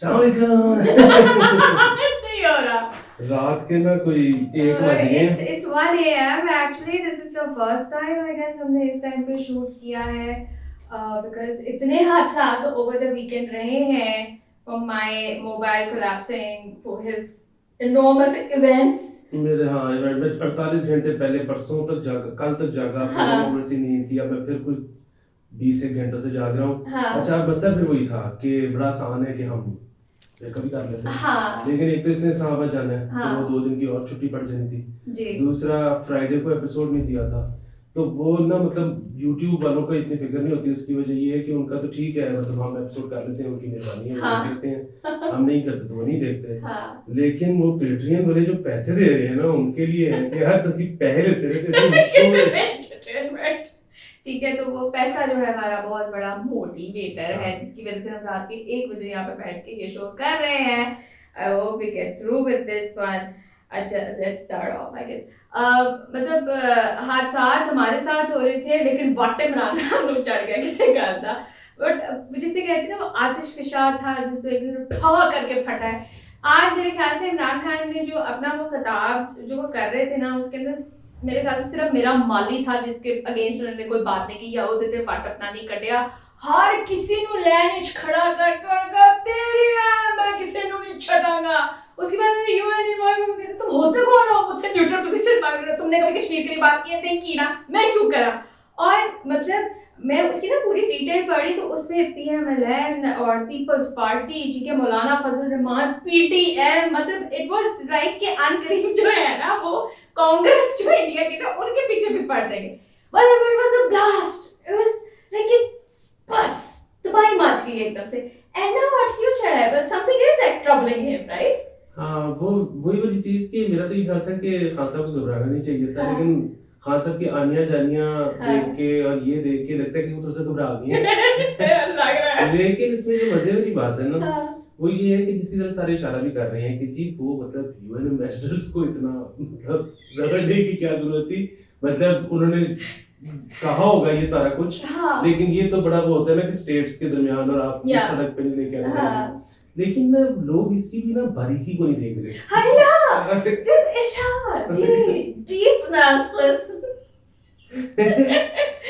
नहीं हो रहा। रात के ना कोई 1 बज गए। It's 1 AM actually. This is the first time I guess हमने इस टाइम पे शूट किया है because इतने हादसात over the weekend रहे हैं from my mobile collapsing to his enormous events. मेरे इवेंट में 48 घंटे पहले परसों तक जागा, कल तक जागा, थोड़ी सी नींद किया, मैं फिर कुछ 20 घंटों से जाग रहा हूँ। अच्छा मसला फिर वही था कि बड़ा आसान है कि हम कभी कर लेते हैं, लेकिन एक तो इसने इस्लामाबाद जाना है, तो वो 2 दिन की और छुट्टी पड़ जानी थी। दूसरा फ्राइडे को एपिसोड नहीं दिया था, तो वो ना मतलब यूट्यूब वालों को इतनी फिक्र नहीं होती। उसकी वजह ये है कि उनका तो ठीक है, मतलब हम एपिसोड कर लेते हैं, उनकी मेहरबानी है, वो देखते हैं, हम नहीं करते तो वो नहीं देखते। लेकिन वो पेट्रियन वाले जो पैसे दे रहे हैं ना, उनके लिए है कि यार तुसी पैसे लेते रहते ठीक है, तो वो पैसा जो है हमारा बहुत बड़ा मोटिवेटर है, जिसकी वजह से हम रात के 1 बजे यहाँ पे बैठ के ये शो कर रहे हैं। I hope we get through with this one. अच्छा, let's start off I guess. मतलब हादसात हमारे साथ हो रहे थे, लेकिन वाटे मराना हम लोग चढ़ गया किसी का था। बट जिसे कहते हैं ना, वो आतिश फिशा था जो एकदम ठा करके फटा है। आज मेरे ख्याल से इमरान खान ने जो अपना वो खिताब जो वो कर रहे थे ना, उसके अंदर मेरे ख्याल से सिर्फ मेरा माली था जिसके अगेंस्ट उन्होंने कोई बात नहीं की या ਉਹਦੇ ਤੇ ਫਟ अपना नहीं कटिया। हर किसी ਨੂੰ ਲਾਈਨ ਵਿੱਚ ਖੜਾ कर तेरी है, मैं किसी ਨੂੰ नहीं छटांगा। उसके बाद में यूएन इन्वॉल्व हो गए, तुम होते कौन हो मुझसे न्यूट्रल पोजीशन मांग रहे हो, तुमने कभी कश्मीर की बात की नहीं की ना, मैं क्यों करा। और मतलब मैं उसकी ना पूरी डिटेल पढ़ी, तो उसमें पीएमएलएन और पीपल्स पार्टी, ठीक है, मौलाना फजल रहमान, पीटीएम, मतलब इट वाज लाइक कि अनकरीम जो है ना, वो कांग्रेस जो इंडिया की ना, उनके पीछे भी पड़ जाएंगे। मतलब it was a blast, it was like बस तबाही मच गई एकदम से। एंड नाउ व्हाट यू चढ़ा है, but something is like troubling him, right. हाँ, वो वही वाली चीज कि मेरा तो ये ख्याल था कि खान साहब को घबराना नहीं चाहिए था, लेकिन खान साहब की आनिया जानिया देख के और ये देख के लगता है कि वो थोड़ा सा घबरा गई है। लेकिन इसमें जो मजे वाली बात है ना, वो ये है कि जिसकी तरफ सारे इशारा भी कर रहे हैं कि जी वो मतलब यूएन एम्बेसडर्स को इतना मतलब रगड़ने की क्या जरूरत थी, मतलब उन्होंने कहा होगा ये सारा कुछ, लेकिन ये तो बड़ा वो होता है ना कि स्टेट्स के दरमियान और आप इस सड़क पे नहीं लेके आते, लेकिन ना लोग इसकी भी ना बारीकी को नहीं देख रहे।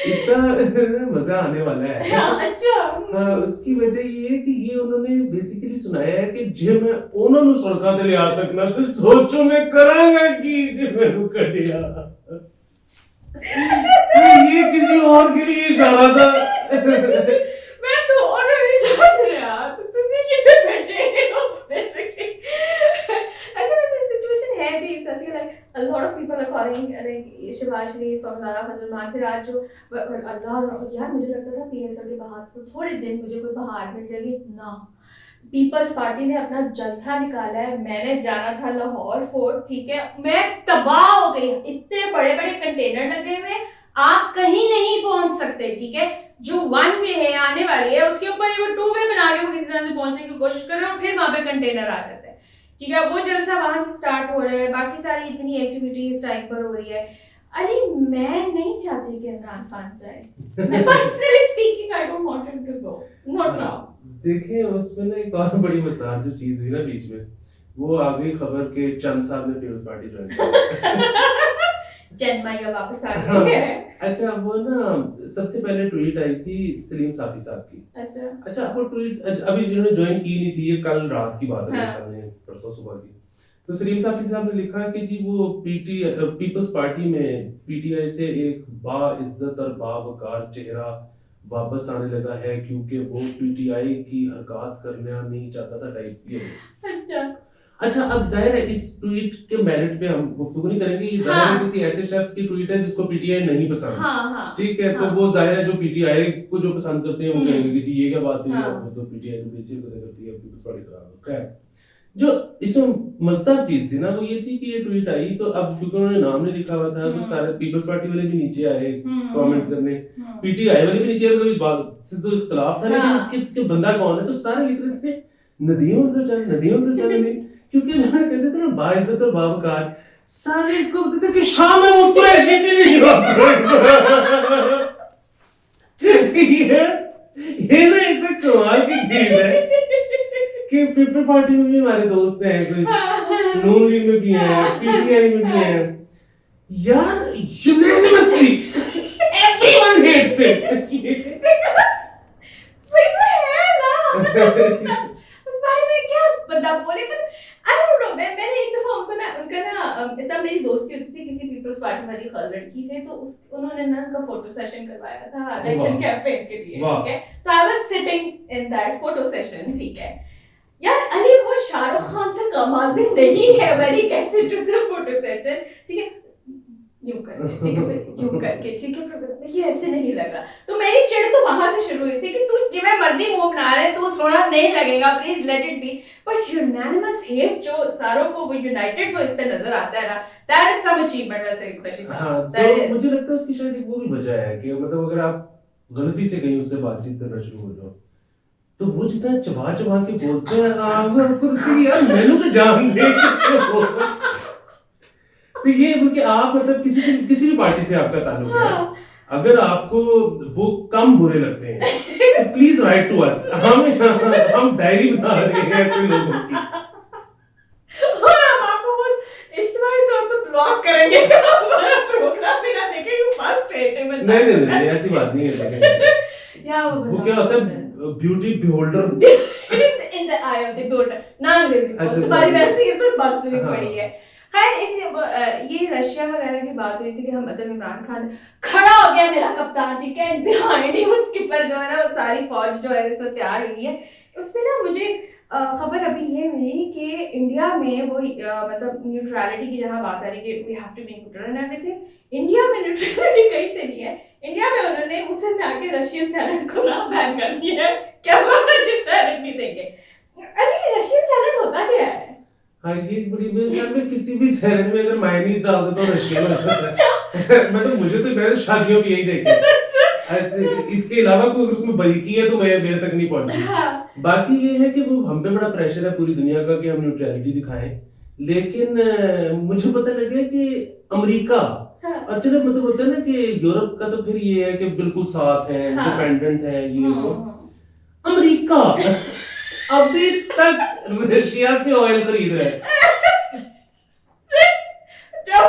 इतना मजा आने वाला है। अच्छा। उसकी वजह ये है कि ये उन्होंने बेसिकली सुनाया है कि जे मैं उन्होंने सड़का ते ले आ सकना, तो सोचो मैं करांगा कि जे मैं कटिया। ये किसी और के लिए इशारा था। मैं तो और नहीं समझ रहा, तो तुसी किसे बैठे हो बेसिकली। अच्छा, वैसे सिचुएशन है भी इस तरह से, like a lot of people are calling like Shahbaz Sharif और मौलाना फजल रहमान, फिर आज जो अल्लाह यार, मुझे लगता था पीएसएल के बाहर को थोड़े दिन मुझे कोई बाहर मिल जाएगी ना। पीपल्स पार्टी ने अपना जलसा निकाला है, मैंने जाना था लाहौर फोर्ट, ठीक है, मैं तबाह हो गई। इतने बड़े बड़े कंटेनर लगे हुए, आप कहीं नहीं पहुंच सकते, ठीक है। जो 1 वे है आने वाली है, उसके ऊपर वो 2 वे बना के वो किसी तरह से पहुंचने की कोशिश कर रहे हैं, और फिर वहां पे कंटेनर आ जाते हैं, ठीक है। वो जलसा वहां से स्टार्ट हो रहा है, बाकी सारी इतनी एक्टिविटीज टाइम पर हो रही है। अरे मैं नहीं चाहती कि इमरान खान जाए। मैं personally speaking I don't want him to go, not now. देखिए उसमें ना एक और बड़ी मजेदार जो चीज हुई ना बीच में, वो आ गई खबर के चंद साहब ने पीपल्स पार्टी ज्वाइन की। जन्माया वापस आ गई है। अच्छा, वो ना सबसे पहले ट्वीट आई थी सलीम साफी साहब की। अच्छा वो ट्वीट अभी जिन्होंने ज्वाइन की नहीं थी, ये कल रात की बात है, परसों सुबह की। तो सलीम साफी साहब ने लिखा कि जी वो पीपल्स पार्टी में पीटीआई से एक बाइज्जत और बावकार चेहरा वापस आने लगा है, क्योंकि वो पीटीआई की हरकत करना नहीं चाहता था टाइप ये। अच्छा, अब जाहिर है इस ट्वीट के मेरिट पे हम गुफ्तगू नहीं करेंगे, ये जाहिर है किसी ऐसे शख्स की ट्वीट है जिसको पीटीआई नहीं पसंद, ठीक है। तो वो जाहिर है जो पीटीआई को जो पसंद करते हैं वो कहेंगे कि जी ये क्या बात हुई, तो पीटीआई तो पीछे करती है, पीपल्स पार्टी खराब। खैर, जो इसमें मजेदार चीज थी ना वो ये थी कि ये ट्वीट आई, तो अब क्योंकि उन्होंने नाम नहीं लिखा हुआ था, तो सारे पीपल्स पार्टी वाले भी नीचे आए कमेंट करने, पीटीआई वाले भी नीचे आए, इस बात से तो इख्तिलाफ था, लेकिन कि बंदा कौन है, तो सारे लिख रहे थे नदियों से चल क्योंकि जो कहते थे ना बाइज्जत और बावकार, सारे को कहते थे कि शाम में मुझ कुरैशी की नहीं हो ये ना ऐसे कमाल की चीज है कि पीपल पार्टी में भी हमारे दोस्त हैं कुछ, नून लीग में भी हैं, पीटीआई में भी हैं यार, यूनानिमसली एवरीवन हेट्स इट उस बारे में क्या बता बोले, आई डोंट नो। मैंने एक दफा उनका ना इतना मेरी दोस्ती होती थी किसी पीपल्स पार्टी वाली लड़की से, तो उन्होंने ना उनका फोटो सेशन करवाया था इलेक्शन कैंपेन के लिए, ठीक है। तो I was sitting in that photo session, ठीक है यार। अरे वो शाहरुख खान से कमाल भी नहीं है when he gets into the photo session, ठीक है, यूं करके, ठीक है, यूं करके, ठीक है, पर ये ऐसे नहीं लग रहा। तो मेरी चिढ़ तो वहां से शुरू हुई थी कि तू जिਵੇਂ मर्जी मुंह बना रहे, तू सोना नहीं लगेगा, please let it be. But unanimous hate जो सारों को वो यूनाइटेड वो इस पे नजर आता है ना, दैट इज सम अचीवमेंट वैसे ऋषि साहब। हाँ, तो मुझे लगता है उसकी शायद एक वो भी वजह है कि मतलब अगर आप गलती से कहीं उससे बातचीत करना शुरू हो जाओ, तो वो जितना चबा चबा के बोलते हैं कुर्सी यार मैंने तो जान दे तो ये कि आप मतलब किसी भी पार्टी से आपका ताल्लुक है, अगर आपको वो कम बुरे लगते हैं तो प्लीज राइट टू अस, हम डायरी बना रहे हैं ऐसे लोगों की और हम आपको इज्तिमाई तौर पर ब्लॉक करेंगे जो हमारा प्रोग्राम बिना देखे यू मस्ट हेट हिम। नहीं ऐसी बात नहीं है। या वो क्या होता है beauty beholder in the I of the beholder ना अंग्रेजी तुम्हारी वैसी ये सब बात सुनी पड़ी है। खैर ये रशिया वगैरह की बात हुई थी कि हम मतलब इमरान खान खड़ा हो गया मेरा कप्तान, ठीक है, बिहाइंड ही उसके पर जो है ना वो सारी फौज जो है सब तैयार हुई है। उसमें ना मुझे खबर अभी ये मिली कि इंडिया में वो मतलब न्यूट्रलिटी की जहाँ बात आ रही है कि we have to be neutral and everything, India में न्यूट्रलिटी कहीं से नहीं है। इंडिया में उन्होंने मुझसे में आके रशियन सैलड को ना बैन कर दिया है। क्या वो रशियन सैलड नहीं देंगे? अरे रशियन सैलड होता क्या है? हाँ ये बड़ी मेरे ख्याल में किसी भी सैलड में अगर मायोनीज डाल दो तो रशियन मतलब मैं तो शादियों की यही देखी अच्छा, इसके अलावा कोई अगर उसमें बारीकी है तो मैं मेरे तक नहीं पहुंची। बाकी ये है कि वो हम पे बड़ा प्रेशर है पूरी दुनिया का कि हम न्यूट्रलिटी दिखाएं, लेकिन मुझे पता लगा कि अमेरिका अच्छा जब मतलब होता है ना कि यूरोप का तो फिर ये है कि बिल्कुल साथ है, डिपेंडेंट है, ये वो। अमेरिका अभी तक रशिया से ऑयल खरीद रहा है जब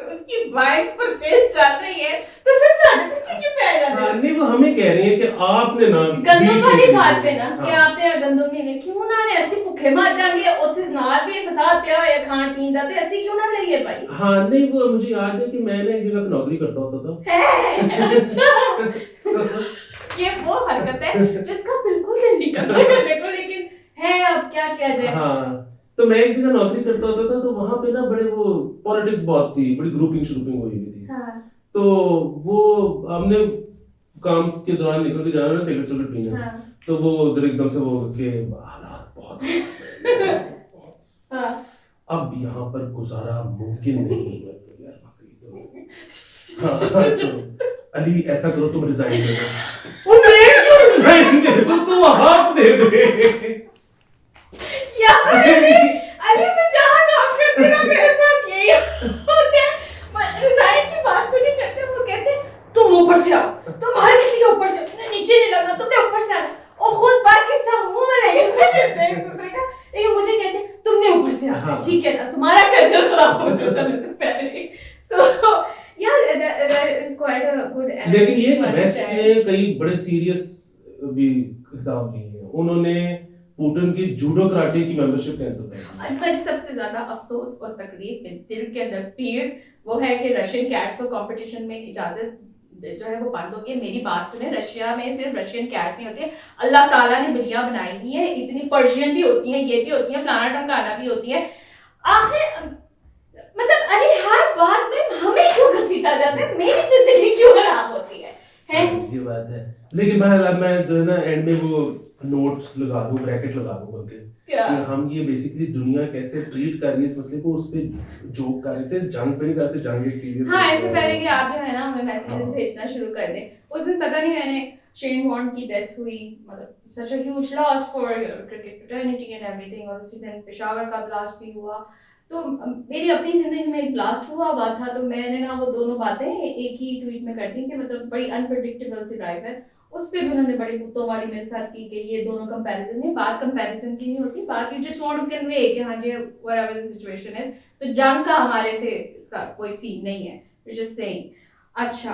उनकी बाइक परचेज चल रही है तो फिर साढ़े पीछे क्यों पे आएगा? नहीं वो हमें कह रही है कि आपने ना गंदम वाली बात पे ना कि आपने गंदम नहीं ले क्यों ना ने ऐसे भूखे मर जाएंगे उथे नाल भी फसाद पिया होया खान पीन दा ते ऐसी क्यों ना लईए भाई। हां नहीं वो मुझे याद है कि मैंने एक जगह पे नौकरी करता होता था अच्छा ये वो हरकत है जिसका बिल्कुल दिल नहीं करता करने को, लेकिन है अब क्या किया जाए। हां तो मैं एक जगह नौकरी करता होता था तो वहां पे ना बड़े वो पॉलिटिक्स बहुत थी, बड़ी ग्रुपिंग शुरुपिंग हुई हुई थी। हाँ। तो वो हमने काम के दौरान निकल के जाना सिगरेट पीने। हाँ। तो वो उधर एकदम से वो के हालात बहुत हाँ। अब यहाँ पर गुजारा मुमकिन नहीं है यार हाँ, तो अली ऐसा करो तुम रिजाइन दे दो। मैं क्यों रिजाइन दे दूं, तू हाथ दे दे यार अली मैं जहाँ काम करती ना मेरे साथ यही होता है। रिजाइन की बात तो नहीं करते, वो कहते तुम ऊपर से आओ, तुम्हारे किसी के ऊपर से तुमने नीचे नहीं लगना, तुमने ऊपर से आना, और खुद बाकी सब मुंह में लेके बैठे हैं एक दूसरे का। लेकिन मुझे कहते तुमने ऊपर से आना, ठीक है ना, तुम्हारा करियर खराब हो चलने से पहले। तो यार that is quite a good energy। लेकिन ये वेस्ट ने कई बड़े सीरियस भी इकदाम लिए हैं। उन्होंने पुतिन की जूडो कराटे की मेंबरशिप कैंसिल कर दी। मुझे सबसे ज्यादा अफसोस और तकलीफ दिल के अंदर पीड़ वो है कि रशियन कैट्स को कंपटीशन में इजाजत जो है वो बंद होगी। मेरी बात सुने, रशिया में सिर्फ रशियन कैट्स नहीं होते, अल्लाह ताला ने बिल्लियां बनाई हुई है, इतनी पर्शियन भी होती हैं, ये भी होती है, फलाना टमकाना भी होती है। आखिर मतलब अरे हर बात में हमें क्यों घसीटा जाता है, मेरी जिंदगी क्यों खराब होती है? ये बात है। लेकिन मैं जो है ना एंड में वो नोट्स लगा दूं, ब्रैकेट लगा दूं करके कि हम ये बेसिकली दुनिया कैसे ट्रीट कर रही है इस मसले को, उस पे जोक कर रहे थे, जंग पे नहीं करते, जंग एक सीरियस। हाँ ऐसे पहले कि आप जो है ना हमें मैसेजेस भेजना शुरू कर दें। उस दिन पता नहीं मैंने शेन वॉर्न की डेथ हुई, मतलब such a huge loss for cricket fraternity and everything, और उसी दिन पेशावर का ब्लास्ट भी हुआ। तो मेरी अपनी जिंदगी में एक ब्लास्ट हुआ था, तो मैंने ना वो दोनों बातें एक ही ट्वीट में कर दी कि मतलब बड़ी अनप्रेडिक्टेबल सी लाइफ है, उस पे भी उन्होंने बड़ी मुद्दों वाली मेरे साथ की कि ये दोनों कंपैरिजन है, बात कंपैरिजन की नहीं होती, बात you just want to convey कि हाँ जी व्हाटएवर द सिचुएशन इज, तो जंग का हमारे से इसका कोई सीन नहीं है, यू जस्ट सेइंग। अच्छा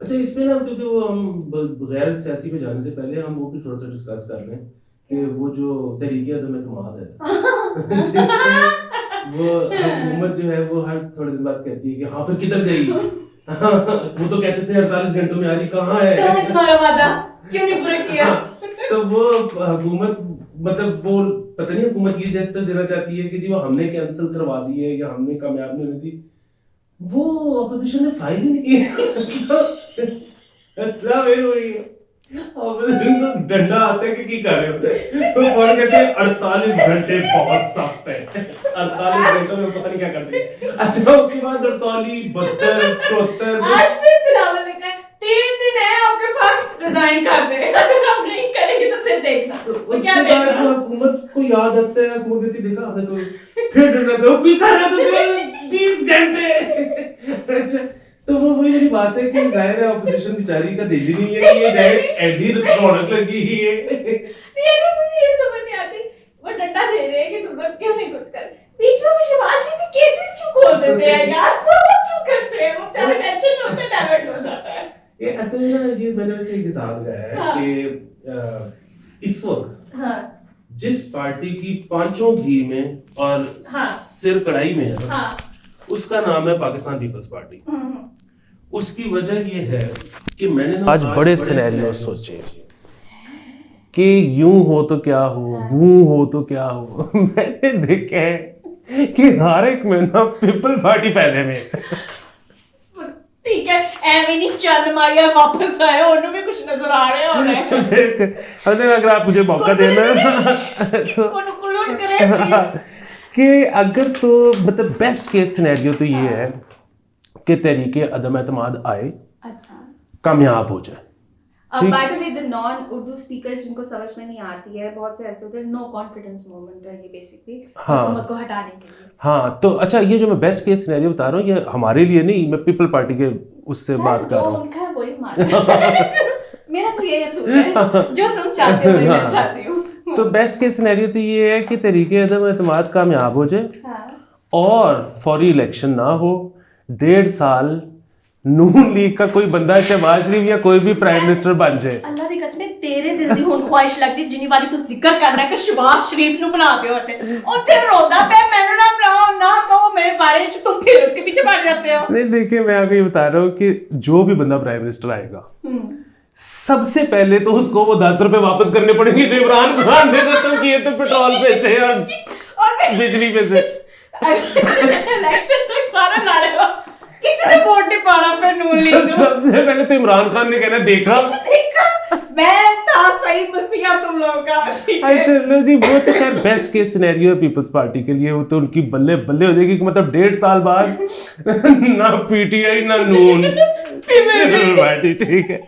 अच्छा इसमें ना, क्योंकि वो हम गैर सियासी पे जाने से पहले हम वो भी थोड़ा सा डिस्कस कर लें कि वो जो तरीके अदम एतमाद है जिससे वो हुकूमत जो है वो हर थोड़े दिन बाद कहती है कि हाँ फिर किधर गई वो तो कहते थे 48 घंटों में आ रही, कहाँ है तुम्हारा वादा, क्यों नहीं पूरा किया? तो वो हुकूमत मतलब वो पता नहीं हुकूमत ये जेस्चर देना चाहती है कि जी वो हमने कैंसिल करवा दी है या हमने कामयाब नहीं होने दी, वो ऑपोजिशन ने फाइल ही नहीं किया। मतलब ये वही है, ऑपोजिशन को डंडा आता है कि की कर रहे हो, तो फौरन कहते हैं 48 घंटे बहुत सख्त है, 48 घंटों में पता नहीं क्या करते हैं। अच्छा उसके बाद 48 72 74 आज भी बिलावल ने कहा 3 दिन है आपके पास, रिजाइन कर दे, अगर आप नहीं करेंगे तो फिर देखना। तो उसके बाद हुकूमत को याद आता है, हुकूमत कहती देखा आपने तो फिर डरना तो कोई कर रहा तो 20 घंटे। अच्छा तो वो वही वाली बात है कि जाहिर है ऑपोजिशन बेचारी का दिल ही नहीं है कि ये डायरेक्ट एडी रौनक लगी ही है। मुझे ये समझ नहीं आती, वो डंडा दे रहे हैं कि तुम लोग क्यों नहीं कुछ कर, बीच में शिवाजी के केसेस क्यों खोल देते हैं यार, वो क्यों करते हैं, वो चाहे टेंशन उससे डाइवर्ट हो जाता है। ये असल में ना ये मैंने वैसे एक हिसाब लगाया है हाँ। कि इस वक्त हाँ जिस पार्टी की पांचों घी में और हाँ। सिर कढ़ाई में है हाँ। उसका नाम है पाकिस्तान पीपल्स पार्टी। उसकी वजह ये है कि मैंने ना आज बड़े सिनेरियो सोचे कि यूं हो तो क्या हो, यूं हो तो क्या हो। मैंने देखा है कि हर एक में ना पीपल पार्टी पहले में ठीक है, एਵੇਂ नहीं चंद मारिया वापस आए, उन्होंने भी कुछ नजर आ रहे हो रहे अगर आप मुझे मौका देना तो कि अगर तो मतलब बेस्ट केस सिनेरियो तो ये है कि तहरीके अदम एतमाद आए, अच्छा कामयाब हो जाए। By the way the non Urdu speakers जिनको समझ में नहीं आती है, बहुत से ऐसे होते हैं, नो कॉन्फिडेंस मोमेंट है ये बेसिकली हुकूमत को हटाने के लिए। हाँ तो अच्छा ये जो मैं बेस्ट केस सिनेरियो बता रहा हूँ ये हमारे लिए नहीं, मैं पीपल पार्टी के उससे बात कर रहा हूँ। उनका वही मान मेरा तो यही असूल है, जो तुम चाहते हो मैं चाहती हूँ। तो बेस्ट केस सिनेरियो तो ये है कि तहरीके अदम एतमाद कामयाब हो जाए और फौरी इलेक्शन ना हो, 1.5 साल नून लीग का कोई बंदा शहबाज शरीफ या कोई भी प्राइम मिनिस्टर बन जाए। अल्लाह दी कसम तेरे दिल दी हुन ख्वाहिश लगदी जिन्नी वाली तू जिक्र करना कि शहबाज शरीफ नु बना दियो ओथे रोंदा पे मैनू ना बनाओ ना कहो मेरे बारे में, तुम फिर उसके पीछे पड़ जाते हो। नहीं देखिए मैं आपको ये बता रहा हूँ कि जो भी बंदा प्राइम मिनिस्टर आएगा सबसे पहले तो उसको वो 10 रुपए वापस करने पड़ेंगे जो इमरान खान ने खत्म किए थे पेट्रोल पे से और बिजली पे से। इलेक्शन तक सारा लड़ रहे हो, किसी ने वोट नहीं पाना पे नून लीग को। सबसे पहले तो इमरान खान ने कहना देखा मैं था सही मसीहा तुम लोगों का। अच्छा लो जी वो तो खैर बेस्ट केस सिनेरियो है पीपल्स पार्टी के लिए, वो तो उनकी बल्ले बल्ले हो जाएगी कि मतलब 1.5 साल बाद ना पीटीआई ना नून पार्टी, ठीक है।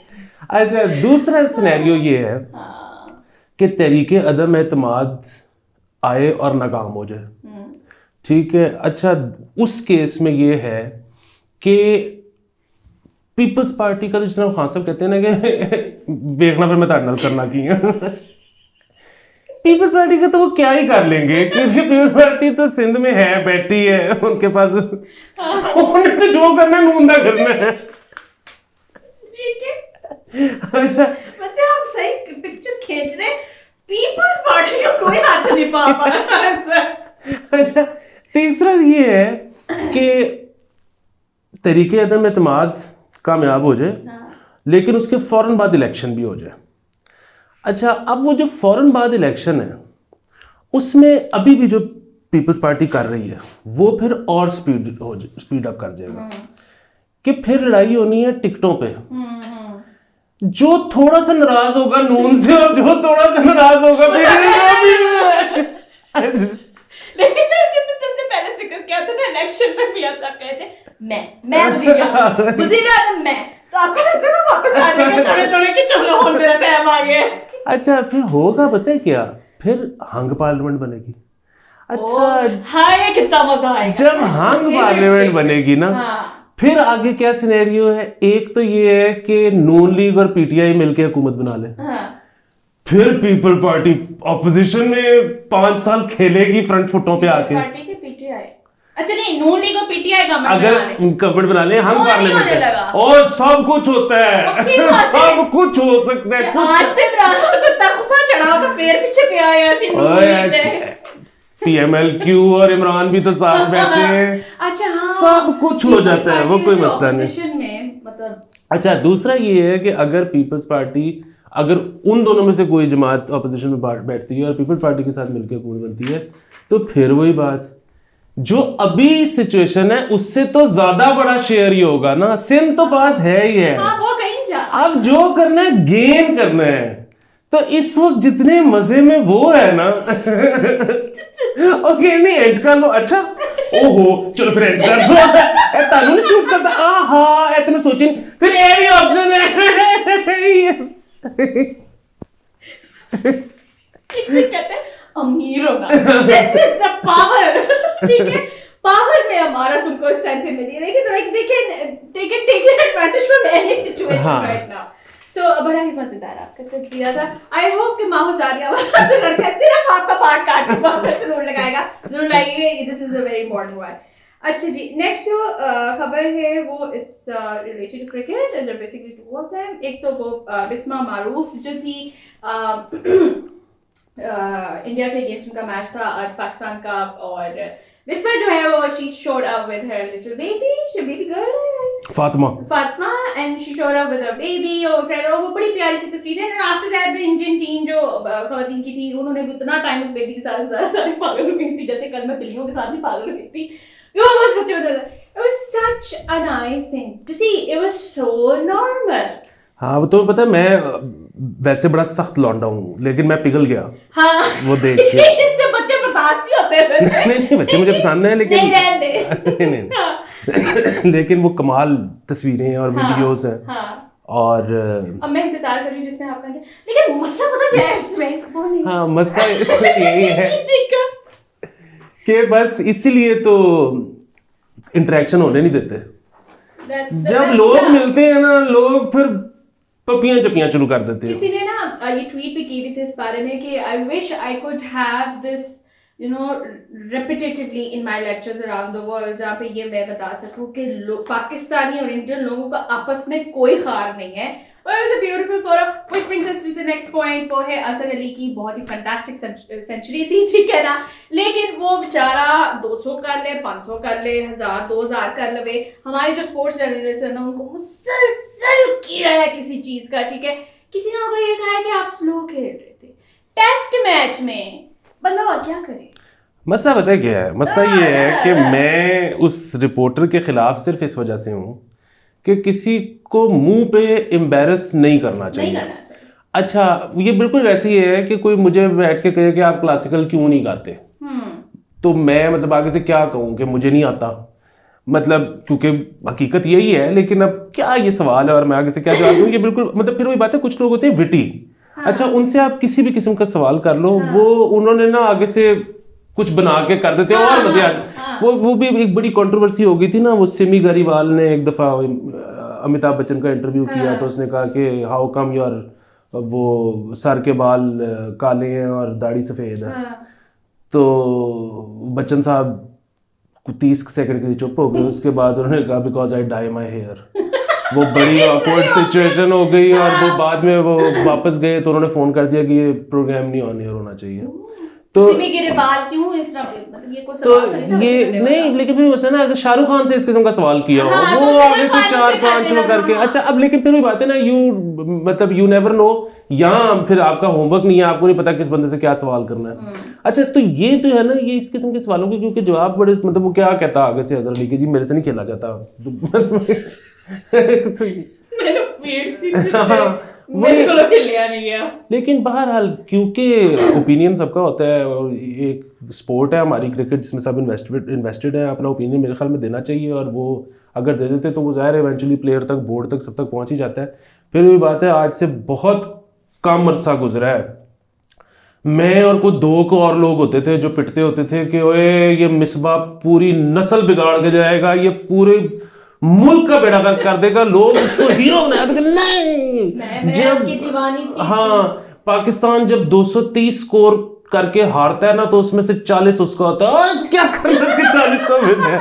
अच्छा दूसरा सिनेरियो ये है कि तहरीके अदम एतमाद आए और नाकाम हो जाए, ठीक है। अच्छा उस केस में ये है कि पीपल्स पार्टी का तो जिस तरह खान साहब कहते हैं ना कि देखना फिर मैं ताड़नल करना की पीपल्स पार्टी का तो वो क्या ही कर लेंगे क्योंकि पीपल्स पार्टी तो सिंध में है, बैठी है, उनके पास उन्हें तो जो करना है नून दा करना है। अच्छा वैसे आप सही पिक्चर खींच रहे, पीपल्स पार्टी का कोई हाथ नहीं पा रहा। अच्छा तीसरा ये है कि तहरीके अदम एतमाद कामयाब हो जाए लेकिन उसके फौरन बाद इलेक्शन भी हो जाए। अच्छा अब वो जो फौरन बाद इलेक्शन है उसमें अभी भी जो पीपल्स पार्टी कर रही है वो फिर और स्पीड अप कर जाएगा कि फिर लड़ाई होनी है टिकटों पे। जो थोड़ा सा नाराज होगा नून से और जो थोड़ा सा नाराज होगा तुमने पहले जिक्र किया था ना इलेक्शन में भी आप कहे थे मैं वज़ीर आज़म मैं, तो आपको लगता है वापस आ जाएंगे थोड़े कि चलो हो मेरा टाइम आ गया। अच्छा फिर होगा पता है क्या, फिर हंग पार्लियामेंट बनेगी। अच्छा हाँ ये कितना मजा आएगा जब हंग पार्लियामेंट बनेगी ना फिर आगे क्या सिनेरियो है, एक तो ये है कि नून लीग और पीटीआई मिलके हुकूमत बना ले, फिर पीपल पार्टी ऑपोजिशन में 5 साल खेलेगी फ्रंट फुटों पे आके। पार्टी के पीटीआई, अच्छा नहीं, नून लीग और पीटीआई का अगर गवर्नमेंट बना ले, हम पार्लियामेंट में, और सब कुछ होता है, सब कुछ हो सकता है। आज से कुत्ता गुस्सा चढ़ा तो फिर पीछे पे आया ऐसी नून लीग PMLQ और इमरान भी तो साथ बैठे हैं। अच्छा हाँ, सब कुछ हो जाता है, वो कोई मसला नहीं। में मतलब अच्छा, दूसरा ये है कि अगर पीपल्स पार्टी, अगर उन दोनों में से कोई जमात अपोजिशन में बैठती है और पीपल्स पार्टी के साथ मिलकर हुकूमत बनती है, तो फिर वही बात, जो अभी सिचुएशन है उससे तो ज्यादा बड़ा शेयर ही होगा ना। सिंध तो पास है ही है, हाँ, वो कहीं नहीं जा। अब जो करना है गेन करना है। तो इस वक्त जितने मजे में वो है ना ओके नहीं एंज कर लो, अच्छा ओहो चलो फिर एंज कर लो, तानू नहीं सूट करता, आहा इतना सोची नहीं, फिर ये भी ऑप्शन है। कहते हैं अमीर होना, दिस इज द पावर, ठीक है, पावर में हमारा तुमको इस टाइम पे मिली है, लेकिन they can take advantage from any situation right now. So बड़ा ही मजेदार आपका तस्वीर था। आई होप कि माहौल जारिया वाला जो लड़का सिर्फ आपका पार्ट काट के वहां पे जरूर लगाएगा, जरूर लगाइए, this is a very important one. अच्छा जी, नेक्स्ट जो खबर है वो it's related to cricket and basically two of them. एक तो वो बिस्मा मारूफ जो थी, इंडिया के अगेंस्ट उनका मैच था आज पाकिस्तान का, और बिस्मा जो है वो she showed up with her little baby, she baby girl है Fatima and she showed up with her baby, और वो बड़ी प्यारी सी तस्वीर है। And after that the Indian team जो खवातीन की थी, उन्होंने भी उतना टाइम उस बेबी के साथ सारी पागल हो गई थी, जैसे कल मैं बिल्लियों के साथ भी पागल हो गई थी। It was such a nice thing to see. It was so normal. हाँ, वो तो पता है, मैं वैसे बड़ा सख्त लौंडा हूँ, लेकिन मैं पिघल गया हाँ वो देख के। इससे बच्चे बर्दाश्त नहीं होते हैं। नहीं बच्चे मुझे पसंद है, लेकिन नहीं रहने नहीं लेकिन वो कमाल तस्वीरें और वीडियोस हैं। और अब मैं इंतजार कर रही हूँ जिसमें आपका, लेकिन मसला पता क्या है इसमें? हाँ, मसला इसमें यही है कि बस इसीलिए तो इंटरेक्शन होने नहीं देते। जब लोग मिलते हैं ना, लोग फिर पपियां चपियां शुरू कर देते हैं। किसी ने ना ये ट्वीट भी की हुई थी इस बारे में कि I wish I could have this you know repetitively in my lectures around the world, जहाँ पे ये मैं बता सकूं कि पाकिस्तानी और इंडियन लोगों का आपस में कोई खार नहीं है। Well, it was a beautiful photo, which brings us to the next point, वो है अजहर अली की बहुत ही फैंटास्टिक सेंचुरी थी, ठीक है ना, लेकिन वो बेचारा 200 कर ले, 500 कर ले, 1000 2000 कर ले, हमारे जो स्पोर्ट्स जर्नलिस्ट है ना, उनको मुसलसल कीड़ा है किसी चीज का, ठीक है। किसी ने उनको ये कहा है कि आप स्लो खेल रहे थे टेस्ट मैच में, बंदा और क्या करे। मसला पता है क्या है? मसला ये है कि मैं उस रिपोर्टर के खिलाफ सिर्फ इस वजह से हूँ कि किसी को मुंह पे एम्बैरस नहीं करना चाहिए। अच्छा, ये बिल्कुल वैसे ही है कि कोई मुझे बैठ के कहे कि आप क्लासिकल क्यों नहीं गाते, तो मैं मतलब आगे से क्या कहूँ कि मुझे नहीं आता, मतलब क्योंकि हकीकत यही है। लेकिन अब क्या ये सवाल है और मैं आगे से क्या जवाब दूँ, ये बिल्कुल मतलब फिर वही बात है। कुछ लोग होते हैं विटी, अच्छा उनसे आप किसी भी किस्म का सवाल कर लो, वो उन्होंने ना आगे से कुछ बना के कर देते हैं और मजे आते। वो भी एक बड़ी कंट्रोवर्सी हो गई थी ना, वो सिमी गरीवाल ने एक दफा अमिताभ बच्चन का इंटरव्यू किया, तो उसने कहा कि हाउ कम योर वो सर के बाल काले हैं और दाढ़ी सफेद है, तो बच्चन साहब 30 सेकंड के लिए चुप हो गए। उसके बाद उन्होंने कहा because I dye my hair. वो बड़ी ऑकवर्ड सिचुएशन हो गई, और वो बाद में वो वापस गए तो उन्होंने फोन कर दिया कि ये प्रोग्राम नहीं ऑन एयर होना चाहिए। तो क्यों इस तरह, मतलब ये कोई सवाल तो ये नहीं, लेकिन फिर उसने ना अगर शाहरुख खान से इस किस्म का सवाल किया हो, वो आगे से 4-5 वो करके, अच्छा अब लेकिन फिर वही बात है ना, मतलब यू नेवर नो, यहाँ फिर आपका होमवर्क नहीं है, आपको नहीं पता किस बंदे से क्या सवाल करना है। अच्छा, तो ये जो है ना, ये इस किस्म के सवालों के क्योंकि जवाब बड़े, मतलब वो क्या कहता आगे से अजहर अली के, जी मेरे से नहीं खेला जाता। लेकिन बहरहाल क्योंकि ओपिनियन सबका होता है, और एक स्पोर्ट है हमारी क्रिकेट जिसमें सब इन्वेस्टेड है, अपना ओपिनियन मेरे ख्याल में देना चाहिए, और वो अगर दे देते तो वो ज़ाहिर है इवेंचुअली प्लेयर तक, बोर्ड तक, सब तक पहुंच ही जाता है। फिर वही बात है, आज से बहुत कम अरसा गुजरा है, मैं और कोई 2 को और लोग होते थे जो पिटते होते थे कि ओए ये मिसबा पूरी नस्ल बिगाड़ के जाएगा, ये पूरे मुल्क का बेड़ा गर्क कर देगा, लोग उसको हीरो बनाया देंगे। नहीं, मैं उसकी दीवानी थी। हाँ, पाकिस्तान जब 230 स्कोर करके हारता है ना तो उसमें से 40 उसका होता है। क्या करना उसके 40 को में से?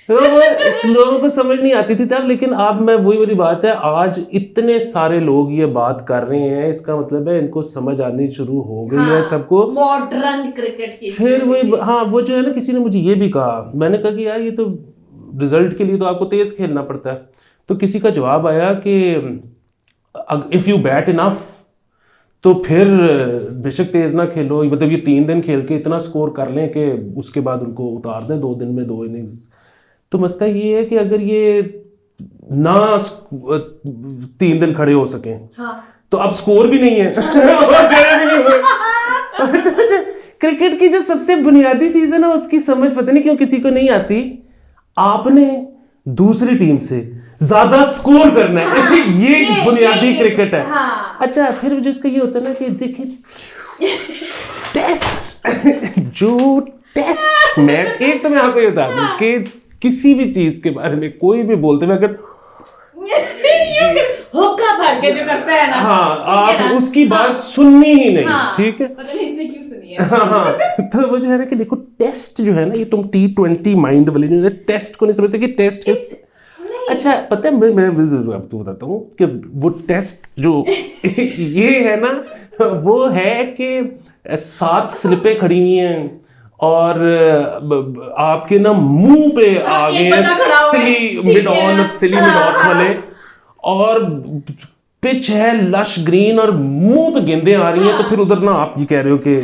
तो वो लोगों को समझ नहीं आती थी तब, लेकिन अब मैं वही वाली बात है, आज इतने सारे लोग ये बात कर रहे हैं, इसका मतलब है इनको समझ आनी शुरू हो गई है सबको मॉडर्न क्रिकेट की। फिर वही हाँ, वो जो है ना, किसी ने मुझे ये भी कहा, मैंने कहा कि यार ये तो रिजल्ट के लिए तो आपको तेज खेलना पड़ता है। तो किसी का जवाब आया कि इफ यू बैट इनफ तो फिर बेशक तेज ना खेलो, मतलब ये 3 दिन खेल के इतना स्कोर कर लें कि उसके बाद उनको उतार दें 2 दिन में 2 इनिंग्स। तो मसला ये है कि अगर ये ना 3 दिन खड़े हो सकें तो अब स्कोर भी नहीं है। क्रिकेट की जो सबसे बुनियादी चीज है ना, उसकी समझ पता नहीं क्यों किसी को नहीं आती। आपने दूसरी टीम से ज्यादा स्कोर करना है, ये बुनियादी क्रिकेट है। अच्छा, फिर जिसका ये होता है ना कि देखिए टेस्ट जो टेस्ट मैच, एक तो मैं आपको ये बता दूं कि किसी भी चीज के बारे में कोई भी बोलते हुए अगर हुक्का भर के जो करता है ना, हाँ, आप उसकी बात सुननी ही नहीं, ठीक है? पता नहीं इसमें क्यों सुनी है। हाँ, तो वो जो है ना कि देखो टेस्ट जो है ना, ये तुम T20 माइंड वाले जो है टेस्ट को नहीं समझते कि टेस्ट अच्छा, पता है मैं जरूर आपको बताता हूँ कि वो टेस्ट जो ये है ना, वो है कि 7 स्लिपें खड़ी हुई हैं और आपके ना मुंह पे आ गए सिली मिड ऑन और सिली मिड ऑफ वाले, और पिच है लश ग्रीन और मुंह पे गेंदें आ रही हैं। तो फिर उधर ना आप ये कह रहे हो कि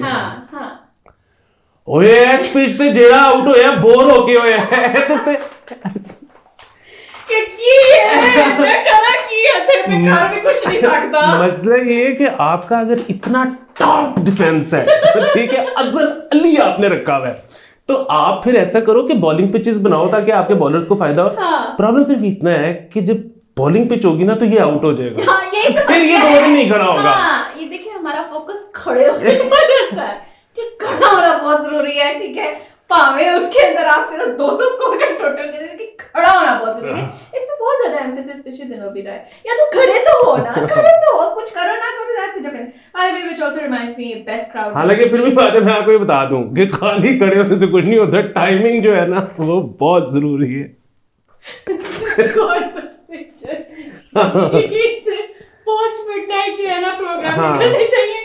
ओए इस पिच पे जेड़ा आउट होया बोर होके होया है तो मसला ये है कि आपका अगर इतना टॉप डिफेंस है तो ठीक है, अजहर अली आपने रखा हुआ है, तो आप फिर ऐसा करो कि बॉलिंग पिचेस बनाओ ताकि आपके बॉलर्स को फायदा हो। प्रॉब्लम सिर्फ इतना है कि जब बॉलिंग पिच होगी ना तो ये आउट हो जाएगा, फिर ये 2 दिन नहीं खड़ा होगा। ये देखिए हमारा फोकस खड़े होने पर रहता है कि खड़ा होना बहुत जरूरी है, ठीक है? पावे उसके अंदर आप सिर्फ 200 स्कोर का टोटल दे रहे, कि खड़ा होना बहुत जरूरी है। इसमें बहुत ज्यादा एम्फेसिस पिछले दिनों भी रहा है, या तो खड़े तो हो ना, खड़े तो हो, कुछ करो ना करो, that's different. By the way, which also reminds me best crowd. हालांकि फिर भी बात है, मैं आपको ये बता दूं कि खाली खड़े होने से कुछ नहीं होता, टाइमिंग जो है ना वो बहुत जरूरी है। पोस्ट मिडनाइट जो है ना प्रोग्राम करने चाहिए।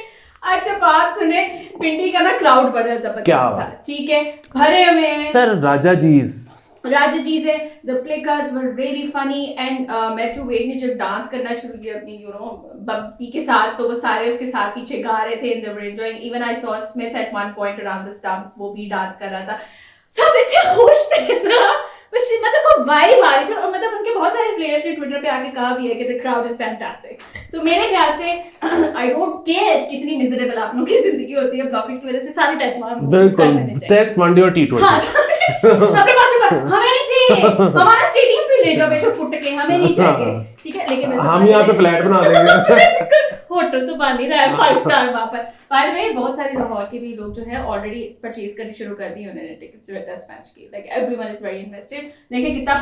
अच्छा, बात सुने, पिंडी का ना क्राउड बड़ा जबरदस्त था, ठीक है? भरे में सर राजा जीज है, the placards were really funny and Matthew Wade ने जब डांस करना शुरू किया अपनी बप्पी के साथ, तो वो सारे उसके साथ पीछे गा रहे थे, and they were enjoying. Even I saw Smith at one point around the stumps, वो भी डांस कर रहा था। सब इतने खुश थे ना, मतलब वो वाइब आ रही थी। और मतलब उनके बहुत सारे प्लेयर्स ने ट्विटर पे आके कहा भी है कि द क्राउड इज फैंटास्टिक। सो मेरे ख्याल से आई डोंट केयर कितनी मिजरेबल आप लोगों की जिंदगी होती है ब्लॉकेट की वजह से, सारे टेस्ट टेस्ट वनडे और T20 अपने पास हमें नहीं चाहिए, हमारा स्टेडियम पे ले जाओ बेशक पुट के, हमें नहीं चाहिए, ठीक है? लेकिन हम यहाँ पे फ्लैट बना देंगे। होटल तो बन ही रहा है 5 स्टार वहां पर। बाय द वे, बहुत सारे लाहौर के भी लोग जो है ऑलरेडी परचेज करनी शुरू कर दी उन्होंने टिकट्स टेस्ट मैच की। Like everyone is very invested. देखिए कितना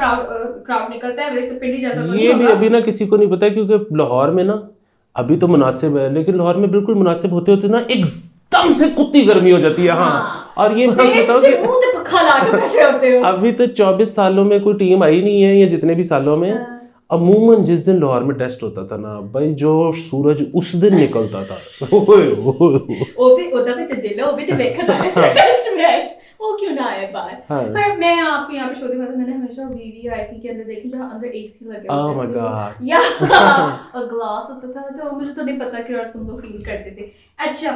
क्राउड निकलता है, वैसे पिंडी जैसा तो ये भी अभी ना किसी को नहीं पता, क्योंकि लाहौर में ना अभी तो मुनासिब है, लेकिन लाहौर में बिल्कुल मुनासिब होते होते ना एकदम से कुत्ती गर्मी हो जाती है। हाँ, और ये मैं बताऊं कि अभी तो 24 सालों में कोई टीम आई नहीं है, या जितने भी सालों में अमूमन जिस दिन लाहौर में टेस्ट होता था ना भाई, जो सूरज उस दिन निकलता था वो भी तो दिलो, वो भी तो देखना है टेस्ट मैच, वो क्यों ना आए बाहर। पर मैं आपको यहाँ पे शो देखा था, मैंने हमेशा वीवीआईपी के अंदर देखी जहाँ अंदर एसी लगे होते थे। ओह माय गॉड, या और ग्लास होता था, तो मुझे तो नहीं पता कि और तुम लोग फील करते थे। अच्छा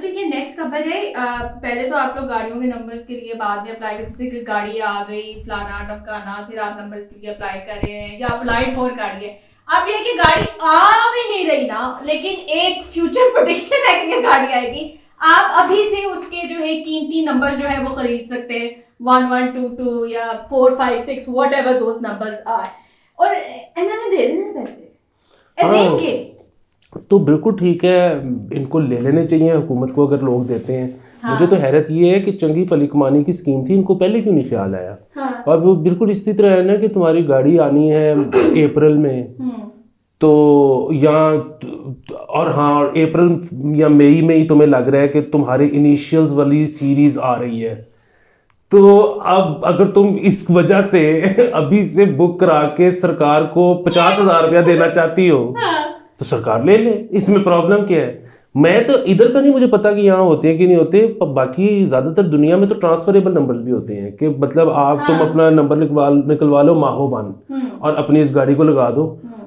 ये नेक्स्ट खबर है। पहले तो आप लोग गाड़ियों के नंबर्स के लिए बाद में अप्लाई करते थे कि गाड़ी आ गई फलाना ढमकाना, फिर आप नंबर्स के लिए अप्लाई कर रहे हैं या अप्लाई फॉर गाड़ी है। अब ये कि गाड़ी आ भी नहीं रही ना, लेकिन एक फ्यूचर प्रेडिक्शन है कि गाड़ी आएगी। आप अभी से उसके जो है कीमती नंबर जो है वो खरीद सकते हैं, 1122 या 456 व्हाटएवर दोस नंबर्स आर, और इन्होंने दे देने पैसे देंगे। तो बिल्कुल ठीक है, इनको ले लेने चाहिए हुकूमत को अगर लोग देते हैं। मुझे तो हैरत ये है कि चंगी भली कमाने की स्कीम थी, इनको पहले क्यों नहीं ख्याल आया। और वो बिल्कुल इसी तरह है ना कि तुम्हारी गाड़ी आनी है अप्रैल में, तो और हाँ, और अप्रैल या मई में ही तुम्हें लग रहा है कि तुम्हारे इनिशियल्स वाली सीरीज आ रही है, तो अब अगर तुम इस वजह से अभी से बुक करा के सरकार को 50,000 रुपया देना चाहती हो, तो सरकार ले ले, इसमें प्रॉब्लम क्या है। मैं तो इधर का नहीं मुझे पता कि यहाँ होते हैं कि नहीं होते, बाकी ज्यादातर दुनिया में तो ट्रांसफरेबल नंबर्स भी होते हैं कि मतलब आप तुम अपना नंबर निकलवा लो माहोबान और अपनी इस गाड़ी को लगा दो,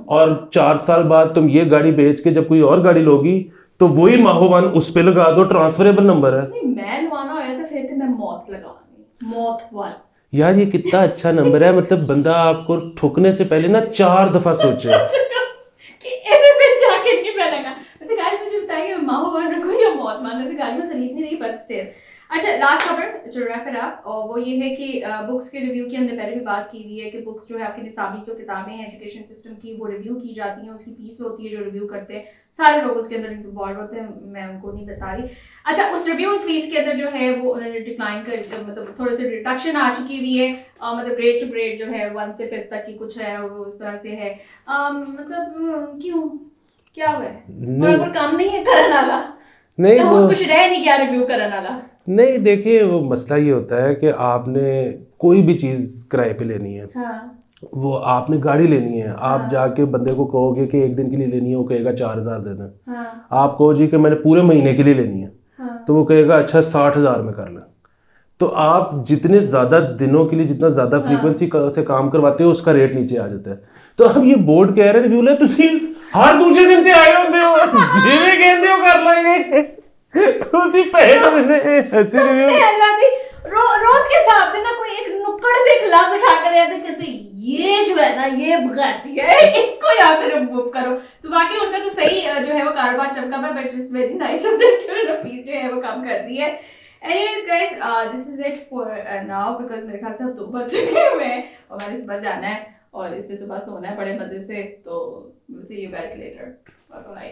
और 4 साल बाद तुम ये गाड़ी बेच के जब कोई और गाड़ी लोगी तो वही माहोबान उस पे लगा दो, ट्रांसफरेबल नंबर है। नहीं, मैं लवाना होया तो फिर मैं मौत लगाऊंगी, मौत वन। यार ये कितना अच्छा नंबर है, मतलब बंदा आपको ठुकने से पहले ना 4 दफा सोचे कि ऐसे पे जाके नहीं पहनेगा। वैसे गाइस मुझे बताइए माहौबान रखो या मौत मान, वैसे गाड़ी में खरीदनी नहीं बट स्टिल। अच्छा, लास्ट खबर जो रैप इट अप, और वो ये है कि बुक्स के रिव्यू की हमने पहले भी बात की हुई है कि बुक्स जो है आपकी निसाबी जो किताबें हैं एजुकेशन सिस्टम की, वो रिव्यू की जाती हैं, उसकी फीस होती है जो रिव्यू करते हैं, सारे लोग उसके अंदर इन्वॉल्व होते हैं, मैं उनको नहीं बता रही। अच्छा, उस रिव्यू फीस के अंदर जो है वो उन्होंने डिक्लाइन कर, मतलब थोड़े से रिडक्शन आ चुकी हुई है, मतलब ग्रेड टू ग्रेड जो है 1 से 5 तक की कुछ है, और वो इस तरह से है। मतलब क्यों, क्या हुआ है? कोई काम नहीं है करने वाला? नहीं, तो वो कुछ रह नहीं गया रिव्यू करने वाला? नहीं, देखिए वो मसला ये होता है कि आपने कोई भी चीज़ किराए पे लेनी है, वो आपने गाड़ी लेनी है, आप जाके बंदे को कहोगे कि 1 दिन के लिए लेनी है, वो कहेगा 4,000 दे दें। आप कहो जी कि मैंने पूरे महीने के लिए लेनी है, तो वो कहेगा अच्छा 60,000 में कर लें। तो आप जितने ज़्यादा दिनों के लिए जितना ज़्यादा फ्रीक्वेंसी से काम करवाते हो उसका रेट नीचे आ जाता है। तो अब ये बोर्ड कह रहे रिव्यू ले तुसी हर दूसरे दिन ते आए होंगे हो, जिवें कहंदे हो कर लेंगे, तुसी पैसे देने ऐसे रिव्यू रोज के हिसाब से ना कोई एक नुक्कड़ से खिलाफ उठा कर आते कहते ये जो है ना ये बगाती है, इसको यहाँ से रिमूव करो। तो बाकी उनका तो सही जो है वो कारोबार चमका है, but it's very nice of them कि फीस जो है वो कम कर दी है। Anyways guys, this is it for now because मेरे ख्याल से अब 2 बज चुके हैं और मैंने सुबह जाना है और इससे सुबह सोना है बड़े मजे से। तो we'll see you guys later. Bye bye.